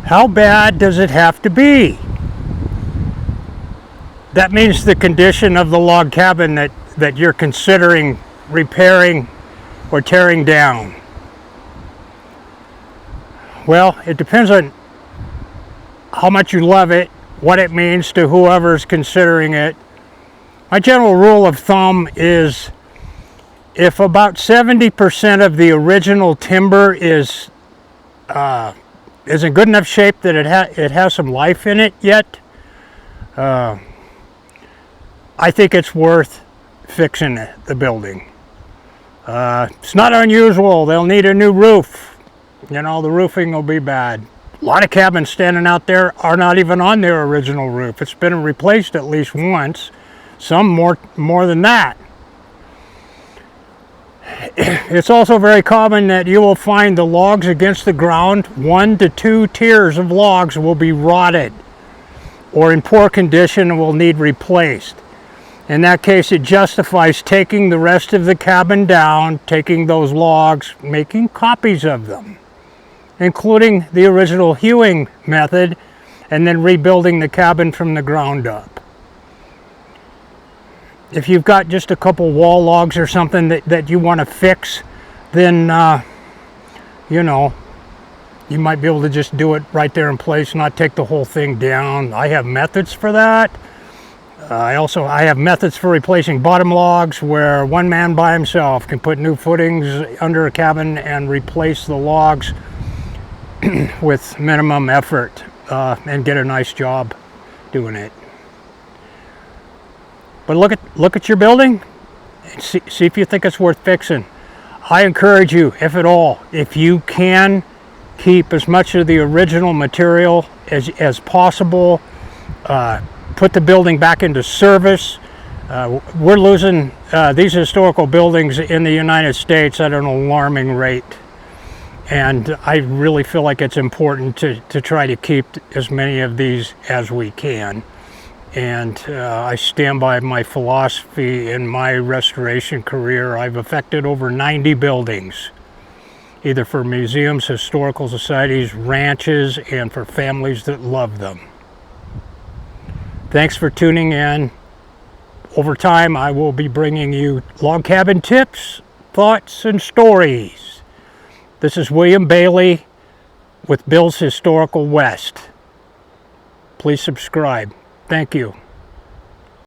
How bad does it have to be? That means the condition of the log cabin that you're considering repairing or tearing down. Well, it depends on how much you love it, what it means to whoever's considering it. My general rule of thumb is if about 70% of the original timber is in good enough shape that it has some life in it yet, I think it's worth fixing the building. It's not unusual. They'll need a new roof. You know, the roofing will be bad. A lot of cabins standing out there are not even on their original roof. It's been replaced at least once, some more than that. It's also very common that you will find the logs against the ground, 1 to 2 tiers of logs will be rotted or in poor condition and will need replaced. In that case, it justifies taking the rest of the cabin down, taking those logs, making copies of them, including the original hewing method, and then rebuilding the cabin from the ground up. If you've got just a couple wall logs or something that you want to fix, then, you know, you might be able to just do it right there in place, not take the whole thing down. I have methods for that. I have methods for replacing bottom logs where one man by himself can put new footings under a cabin and replace the logs with minimum effort and get a nice job doing it. But look at your building and see if you think it's worth fixing. I encourage you, if at all, if you can keep as much of the original material as possible, put the building back into service. We're losing these historical buildings in the United States at an alarming rate. And I really feel like it's important to try to keep as many of these as we can. And I stand by my philosophy in my restoration career. I've affected over 90 buildings, either for museums, historical societies, ranches, and for families that love them. Thanks for tuning in. Over time, I will be bringing you log cabin tips, thoughts, and stories. This is William Bailey with Bill's Historical West. Please subscribe. Thank you.